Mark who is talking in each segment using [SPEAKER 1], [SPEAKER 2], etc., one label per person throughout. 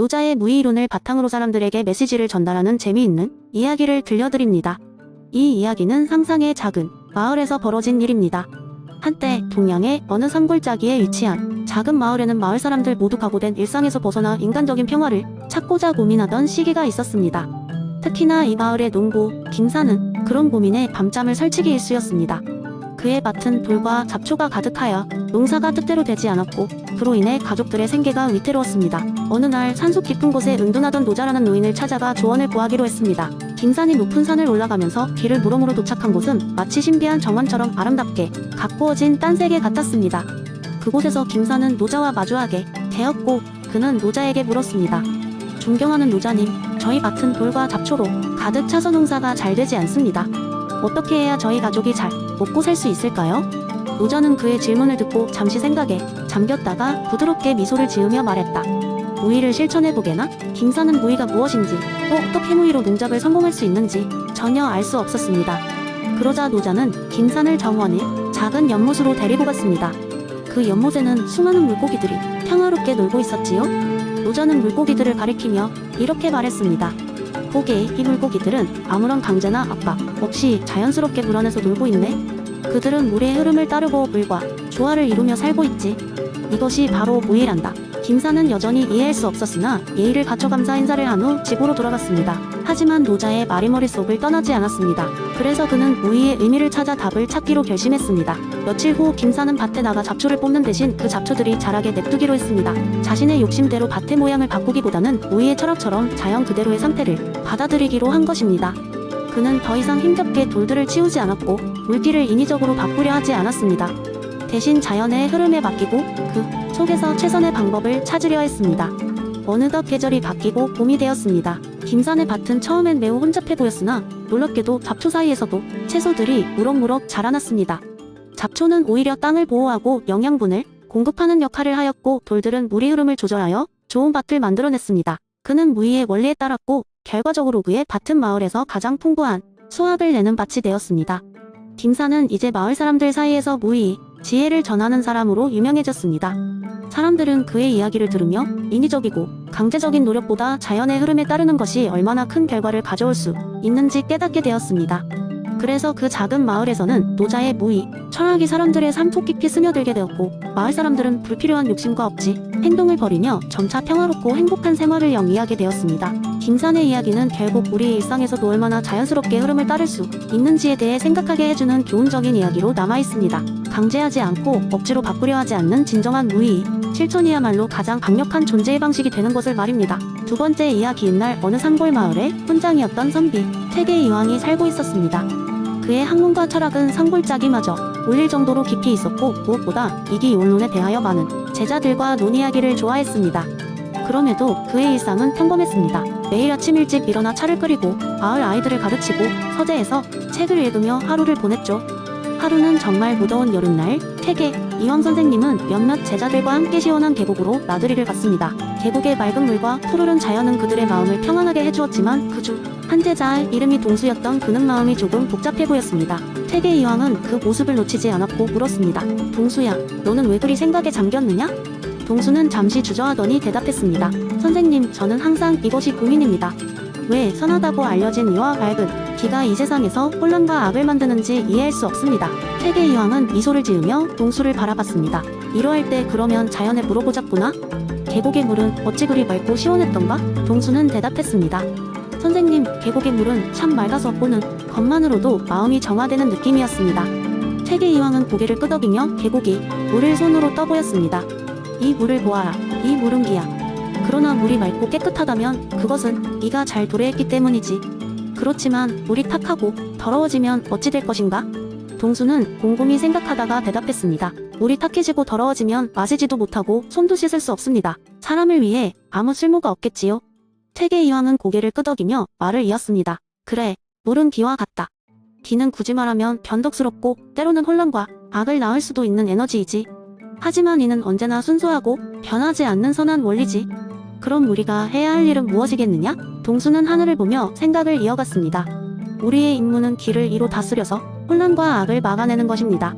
[SPEAKER 1] 노자의 무의이론을 바탕으로 사람들에게 메시지를 전달하는 재미있는 이야기를 들려드립니다. 이 이야기는 상상의 작은 마을에서 벌어진 일입니다. 한때 동양의 어느 산골짜기에 위치한 작은 마을에는 마을 사람들 모두 각오된 일상에서 벗어나 인간적인 평화를 찾고자 고민하던 시기가 있었습니다. 특히나 이 마을의 농부 김사는 그런 고민에 밤잠을 설치기 일쑤였습니다. 그의 밭은 돌과 잡초가 가득하여 농사가 뜻대로 되지 않았고 그로 인해 가족들의 생계가 위태로웠습니다. 어느 날 산속 깊은 곳에 은둔하던 노자라는 노인을 찾아가 조언을 구하기로 했습니다. 김산이 높은 산을 올라가면서 길을 물어물어 도착한 곳은 마치 신비한 정원처럼 아름답게 가꾸어진 딴 세계 같았습니다. 그곳에서 김산은 노자와 마주하게 되었고 그는 노자에게 물었습니다. 존경하는 노자님, 저희 밭은 돌과 잡초로 가득 차서 농사가 잘 되지 않습니다. 어떻게 해야 저희 가족이 잘 먹고 살 수 있을까요? 노자는 그의 질문을 듣고 잠시 생각에 잠겼다가 부드럽게 미소를 지으며 말했다. 무의를 실천해보게나? 김사는 무의가 무엇인지 또 어떻게 무의로 농작을 성공할 수 있는지 전혀 알 수 없었습니다. 그러자 노자는 김산을 정원의 작은 연못으로 데리고 갔습니다. 그 연못에는 수많은 물고기들이 평화롭게 놀고 있었지요. 노자는 물고기들을 가리키며 이렇게 말했습니다. 보게, 이 물고기들은 아무런 강제나 압박 없이 자연스럽게 물 안에서 놀고 있네. 그들은 물의 흐름을 따르고 물과 조화를 이루며 살고 있지. 이것이 바로 무의란다. 김사는 여전히 이해할 수 없었으나 예의를 갖춰 감사 인사를 한 후 집으로 돌아갔습니다. 하지만 노자의 말이 머릿속을 떠나지 않았습니다. 그래서 그는 무의의 의미를 찾아 답을 찾기로 결심했습니다. 며칠 후 김사는 밭에 나가 잡초를 뽑는 대신 그 잡초들이 자라게 냅두기로 했습니다. 자신의 욕심대로 밭의 모양을 바꾸기보다는 무의의 철학처럼 자연 그대로의 상태를 받아들이기로 한 것입니다. 그는 더 이상 힘겹게 돌들을 치우지 않았고 물길을 인위적으로 바꾸려 하지 않았습니다. 대신 자연의 흐름에 맡기고 그 속에서 최선의 방법을 찾으려 했습니다. 어느덧 계절이 바뀌고 봄이 되었습니다. 김산의 밭은 처음엔 매우 혼잡해 보였으나 놀랍게도 잡초 사이에서도 채소들이 무럭무럭 자라났습니다. 잡초는 오히려 땅을 보호하고 영양분을 공급하는 역할을 하였고 돌들은 물의 흐름을 조절하여 좋은 밭을 만들어냈습니다. 그는 무의의 원리에 따랐고 결과적으로 그의 밭은 마을에서 가장 풍부한 수확을 내는 밭이 되었습니다. 김사는 이제 마을 사람들 사이에서 무의, 지혜를 전하는 사람으로 유명해졌습니다. 사람들은 그의 이야기를 들으며 인위적이고 강제적인 노력보다 자연의 흐름에 따르는 것이 얼마나 큰 결과를 가져올 수 있는지 깨닫게 되었습니다. 그래서 그 작은 마을에서는 노자의 무의, 철학이 사람들의 삶 속 깊이 스며들게 되었고 마을 사람들은 불필요한 욕심과 억지, 행동을 버리며 점차 평화롭고 행복한 생활을 영위하게 되었습니다. 김산의 이야기는 결국 우리의 일상에서도 얼마나 자연스럽게 흐름을 따를 수 있는지에 대해 생각하게 해주는 교훈적인 이야기로 남아있습니다. 강제하지 않고 억지로 바꾸려 하지 않는 진정한 무의, 실천이야말로 가장 강력한 존재의 방식이 되는 것을 말입니다. 두 번째 이야기인 날 어느 산골 마을에 훈장이었던 선비, 퇴계 이황이 살고 있었습니다. 그의 학문과 철학은 산골짜기마저 울릴 정도로 깊이 있었고 무엇보다 이기용론에 대하여 많은 제자들과 논의하기를 좋아했습니다. 그럼에도 그의 일상은 평범했습니다. 매일 아침 일찍 일어나 차를 끓이고 마을 아이들을 가르치고 서재에서 책을 읽으며 하루를 보냈죠. 하루는 정말 무더운 여름날 퇴계 이황 선생님은 몇몇 제자들과 함께 시원한 계곡으로 나들이를 갔습니다. 계곡의 맑은 물과 푸르른 자연은 그들의 마음을 평안하게 해주었지만 그 중 한 제자 이름이 동수였던 그는 마음이 조금 복잡해 보였습니다. 퇴계 이황은 그 모습을 놓치지 않았고 물었습니다. 동수야, 너는 왜 그리 생각에 잠겼느냐? 동수는 잠시 주저하더니 대답했습니다. 선생님, 저는 항상 이것이 고민입니다. 왜 선하다고 알려진 이와 맑은 기가 이 세상에서 혼란과 악을 만드는지 이해할 수 없습니다. 퇴계 이황은 미소를 지으며 동수를 바라봤습니다. 이러할 때 그러면 자연에 물어보자꾸나? 계곡의 물은 어찌 그리 맑고 시원했던가? 동수는 대답했습니다. 선생님, 계곡의 물은 참 맑아서 보는 것만으로도 마음이 정화되는 느낌이었습니다. 퇴계 이황은 고개를 끄덕이며 계곡이 물을 손으로 떠보였습니다. 이 물을 보아라. 이 물은 기야. 그러나 물이 맑고 깨끗하다면 그것은 이가 잘 도래했기 때문이지. 그렇지만 물이 탁하고 더러워지면 어찌 될 것인가? 동수는 곰곰이 생각하다가 대답했습니다. 물이 탁해지고 더러워지면 마시지도 못하고 손도 씻을 수 없습니다. 사람을 위해 아무 쓸모가 없겠지요. 퇴계 이황은 고개를 끄덕이며 말을 이었습니다. 그래, 물은 기와 같다. 기는 굳이 말하면 변덕스럽고 때로는 혼란과 악을 낳을 수도 있는 에너지이지. 하지만 이는 언제나 순수하고 변하지 않는 선한 원리지. 그럼 우리가 해야 할 일은 무엇이겠느냐? 동수는 하늘을 보며 생각을 이어갔습니다. 우리의 임무는 기를 이로 다스려서 혼란과 악을 막아내는 것입니다.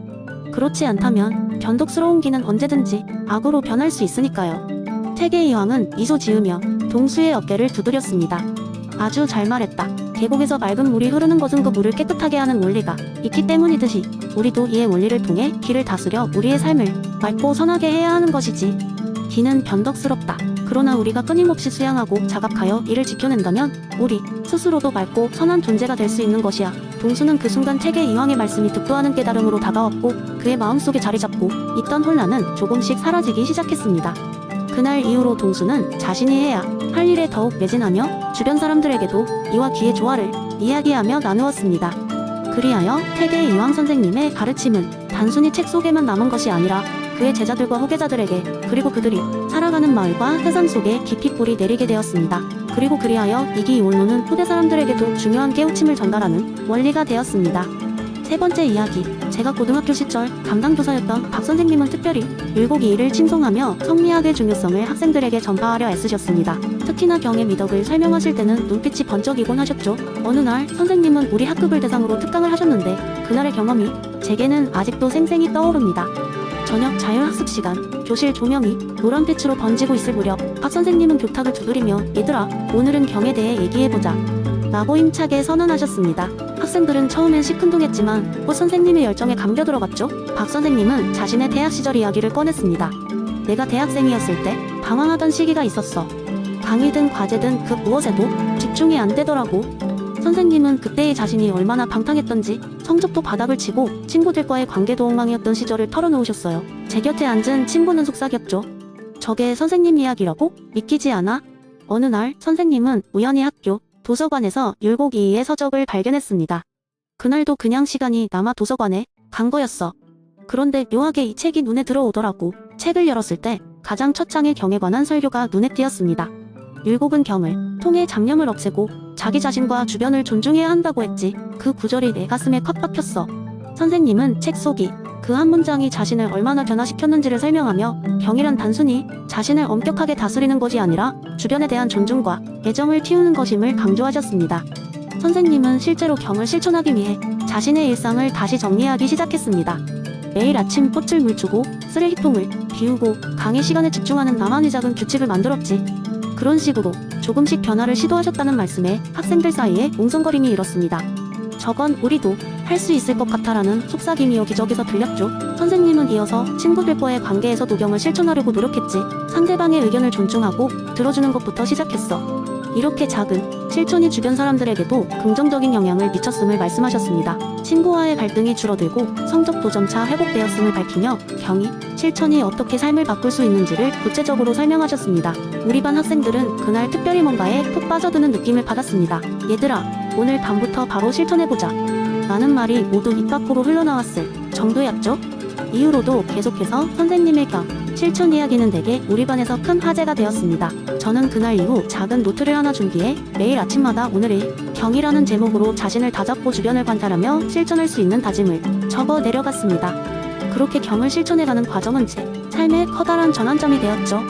[SPEAKER 1] 그렇지 않다면 변덕스러운 기는 언제든지 악으로 변할 수 있으니까요. 퇴계 이황은 미소 지으며 동수의 어깨를 두드렸습니다. 아주 잘 말했다. 계곡에서 맑은 물이 흐르는 것은 그 물을 깨끗하게 하는 원리가 있기 때문이듯이 우리도 이의 원리를 통해 기를 다스려 우리의 삶을 맑고 선하게 해야 하는 것이지. 기는 변덕스럽다. 그러나 우리가 끊임없이 수양하고 자각하여 이를 지켜낸다면 우리 스스로도 맑고 선한 존재가 될 수 있는 것이야. 동수는 그 순간 태계 이황의 말씀이 득도하는 깨달음으로 다가왔고 그의 마음속에 자리 잡고 있던 혼란은 조금씩 사라지기 시작했습니다. 그날 이후로 동수는 자신이 해야 할 일에 더욱 매진하며 주변 사람들에게도 이와 기의 조화를 이야기하며 나누었습니다. 그리하여 태계 이황 선생님의 가르침은 단순히 책 속에만 남은 것이 아니라 그의 제자들과 후계자들에게 그리고 그들이 살아가는 마을과 세상 속에 깊이 뿌리 내리게 되었습니다. 그리고 그리하여 이기이원론은 후대 사람들에게도 중요한 깨우침을 전달하는 원리가 되었습니다. 세 번째 이야기. 제가 고등학교 시절 담당 교사였던 박 선생님은 특별히 율곡이의를 칭송하며 성리학의 중요성을 학생들에게 전파하려 애쓰셨습니다. 특히나 경의 미덕을 설명하실 때는 눈빛이 번쩍이곤 하셨죠. 어느 날 선생님은 우리 학급을 대상으로 특강을 하셨는데 그날의 경험이 제게는 아직도 생생히 떠오릅니다. 저녁 자율학습 시간, 교실 조명이 노란빛으로 번지고 있을 무렵 박 선생님은 교탁을 두드리며 얘들아, 오늘은 경에 대해 얘기해보자 라고 힘차게 선언하셨습니다. 학생들은 처음엔 시큰둥했지만 곧 선생님의 열정에 감겨 들어갔죠. 박 선생님은 자신의 대학 시절 이야기를 꺼냈습니다. 내가 대학생이었을 때 방황하던 시기가 있었어. 강의든 과제든 그 무엇에도 집중이 안 되더라고. 선생님은 그때의 자신이 얼마나 방탕했던지 성적도 바닥을 치고 친구들과의 관계도 엉망이었던 시절을 털어놓으셨어요. 제 곁에 앉은 친구는 속삭였죠. 저게 선생님 이야기라고? 믿기지 않아? 어느 날 선생님은 우연히 학교 도서관에서 율곡이의의 서적을 발견했습니다. 그날도 그냥 시간이 남아 도서관에 간 거였어. 그런데 묘하게 이 책이 눈에 들어오더라고. 책을 열었을 때 가장 첫 장의 경에 관한 설교가 눈에 띄었습니다. 율곡은 경을 통해 잡념을 없애고 자기 자신과 주변을 존중해야 한다고 했지. 그 구절이 내 가슴에 콱 박혔어. 선생님은 책 속이 그 한 문장이 자신을 얼마나 변화시켰는지를 설명하며 경이란 단순히 자신을 엄격하게 다스리는 것이 아니라 주변에 대한 존중과 애정을 키우는 것임을 강조하셨습니다. 선생님은 실제로 경을 실천하기 위해 자신의 일상을 다시 정리하기 시작했습니다. 매일 아침 꽃을 물 주고 쓰레기통을 비우고 강의 시간에 집중하는 나만의 작은 규칙을 만들었지. 그런 식으로 조금씩 변화를 시도하셨다는 말씀에 학생들 사이에 웅성거림이 일었습니다. 저건 우리도 할 수 있을 것 같아라는 속삭임이 여기저기서 들렸죠. 선생님은 이어서 친구들과의 관계에서 도경을 실천하려고 노력했지. 상대방의 의견을 존중하고 들어주는 것부터 시작했어. 이렇게 작은 실천이 주변 사람들에게도 긍정적인 영향을 미쳤음을 말씀하셨습니다. 친구와의 갈등이 줄어들고 성적도 점차 회복되었음을 밝히며 경이 실천이 어떻게 삶을 바꿀 수 있는지를 구체적으로 설명하셨습니다. 우리 반 학생들은 그날 특별히 뭔가에 푹 빠져드는 느낌을 받았습니다. 얘들아, 오늘 밤부터 바로 실천해보자 라는 말이 모두 입 밖으로 흘러나왔을 정도였죠. 이후로도 계속해서 선생님의 경 실천 이야기는 대개 우리 반에서 큰 화제가 되었습니다. 저는 그날 이후 작은 노트를 하나 준비해 매일 아침마다 오늘의 경이라는 제목으로 자신을 다잡고 주변을 관찰하며 실천할 수 있는 다짐을 적어 내려갔습니다. 그렇게 경을 실천해가는 과정은 제 삶의 커다란 전환점이 되었죠.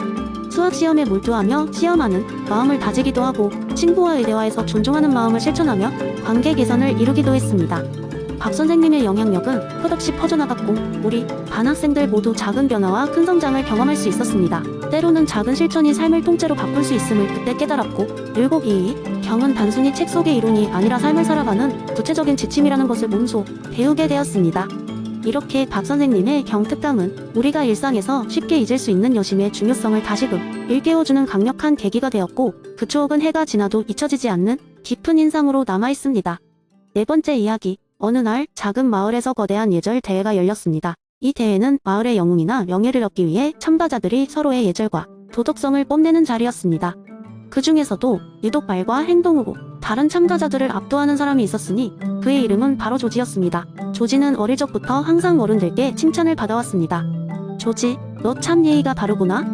[SPEAKER 1] 수학시험에 몰두하며 시험하는 마음을 다지기도 하고 친구와의 대화에서 존중하는 마음을 실천하며 관계 개선을 이루기도 했습니다. 박 선생님의 영향력은 끝없이 퍼져나갔고 우리 반 학생들 모두 작은 변화와 큰 성장을 경험할 수 있었습니다. 때로는 작은 실천이 삶을 통째로 바꿀 수 있음을 그때 깨달았고 율곡이의 경은 단순히 책 속의 이론이 아니라 삶을 살아가는 구체적인 지침이라는 것을 몸소 배우게 되었습니다. 이렇게 박 선생님의 경특강은 우리가 일상에서 쉽게 잊을 수 있는 여심의 중요성을 다시금 일깨워주는 강력한 계기가 되었고 그 추억은 해가 지나도 잊혀지지 않는 깊은 인상으로 남아있습니다. 네 번째 이야기. 어느 날 작은 마을에서 거대한 예절 대회가 열렸습니다. 이 대회는 마을의 영웅이나 명예를 얻기 위해 참가자들이 서로의 예절과 도덕성을 뽐내는 자리였습니다. 그 중에서도 유독 말과 행동으로 다른 참가자들을 압도하는 사람이 있었으니 그의 이름은 바로 조지였습니다. 조지는 어릴 적부터 항상 어른들께 칭찬을 받아왔습니다. 조지, 너 참 예의가 바르구나.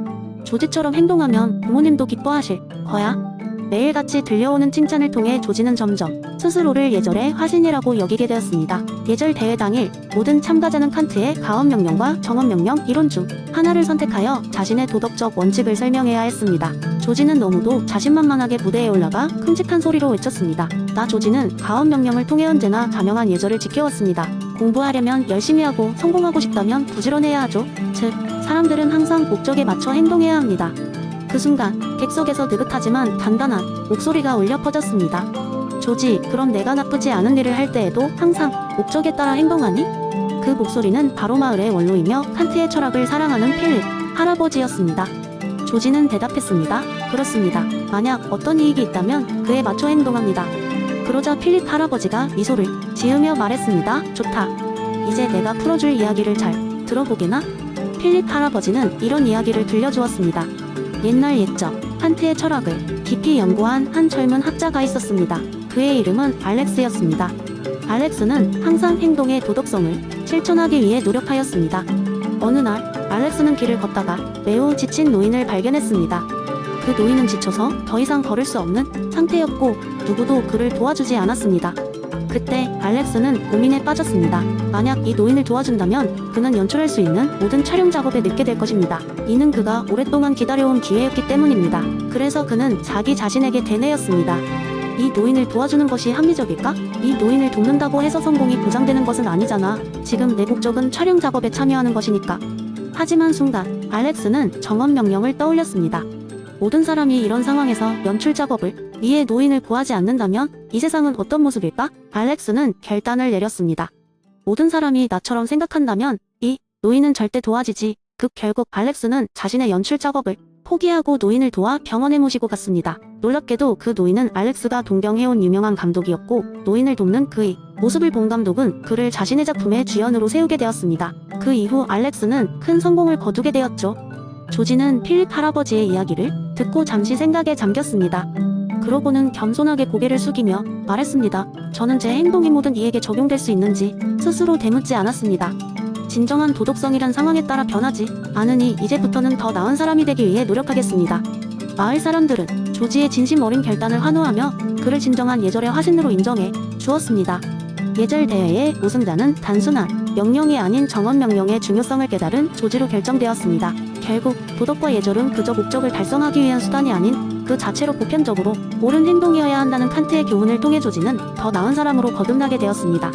[SPEAKER 1] 조지처럼 행동하면 부모님도 기뻐하실 거야. 매일같이 들려오는 칭찬을 통해 조지는 점점 스스로를 예절의 화신이라고 여기게 되었습니다. 예절 대회 당일 모든 참가자는 칸트의 가언명령과 정언명령 이론 중 하나를 선택하여 자신의 도덕적 원칙을 설명해야 했습니다. 조지는 너무도 자신만만하게 무대에 올라가 큼직한 소리로 외쳤습니다. 나 조지는 가언명령을 통해 언제나 자명한 예절을 지켜왔습니다. 공부하려면 열심히 하고 성공하고 싶다면 부지런해야 하죠. 즉, 사람들은 항상 목적에 맞춰 행동해야 합니다. 그 순간 객석에서 느긋하지만 단단한 목소리가 울려 퍼졌습니다. 조지, 그럼 내가 나쁘지 않은 일을 할 때에도 항상 목적에 따라 행동하니? 그 목소리는 바로 마을의 원로이며 칸트의 철학을 사랑하는 필립 할아버지였습니다. 조지는 대답했습니다. 그렇습니다. 만약 어떤 이익이 있다면 그에 맞춰 행동합니다. 그러자 필립 할아버지가 미소를 지으며 말했습니다. 좋다. 이제 내가 풀어줄 이야기를 잘 들어보게나? 필립 할아버지는 이런 이야기를 들려주었습니다. 옛날 옛적 칸트의 철학을 깊이 연구한 한 젊은 학자가 있었습니다. 그의 이름은 알렉스였습니다. 알렉스는 항상 행동의 도덕성을 실천하기 위해 노력하였습니다. 어느 날 알렉스는 길을 걷다가 매우 지친 노인을 발견했습니다. 그 노인은 지쳐서 더 이상 걸을 수 없는 상태였고 누구도 그를 도와주지 않았습니다. 그때 알렉스는 고민에 빠졌습니다. 만약 이 노인을 도와준다면 그는 연출할 수 있는 모든 촬영 작업에 늦게 될 것입니다. 이는 그가 오랫동안 기다려온 기회였기 때문입니다. 그래서 그는 자기 자신에게 되뇌었습니다. 이 노인을 도와주는 것이 합리적일까? 이 노인을 돕는다고 해서 성공이 보장되는 것은 아니잖아. 지금 내 목적은 촬영 작업에 참여하는 것이니까. 하지만 순간 알렉스는 정원 명령을 떠올렸습니다. 모든 사람이 이런 상황에서 연출 작업을 위해 노인을 구하지 않는다면 이 세상은 어떤 모습일까? 알렉스는 결단을 내렸습니다. 모든 사람이 나처럼 생각한다면 이 노인은 절대 도와지지. 결국 알렉스는 자신의 연출 작업을 포기하고 노인을 도와 병원에 모시고 갔습니다. 놀랍게도 그 노인은 알렉스가 동경해온 유명한 감독이었고 노인을 돕는 그의 모습을 본 감독은 그를 자신의 작품의 주연으로 세우게 되었습니다. 그 이후 알렉스는 큰 성공을 거두게 되었죠. 조지는 필립 할아버지의 이야기를 듣고 잠시 생각에 잠겼습니다. 그러고는 겸손하게 고개를 숙이며 말했습니다. 저는 제 행동이 모든 이에게 적용될 수 있는지 스스로 되묻지 않았습니다. 진정한 도덕성이란 상황에 따라 변하지 않으니 이제부터는 더 나은 사람이 되기 위해 노력하겠습니다. 마을 사람들은 조지의 진심 어린 결단을 환호하며 그를 진정한 예절의 화신으로 인정해 주었습니다. 예절 대회의 우승자는 단순한 명령이 아닌 정원 명령의 중요성을 깨달은 조지로 결정되었습니다. 결국 도덕과 예절은 그저 목적을 달성하기 위한 수단이 아닌 그 자체로 보편적으로 옳은 행동이어야 한다는 칸트의 교훈을 통해 조지는 더 나은 사람으로 거듭나게 되었습니다.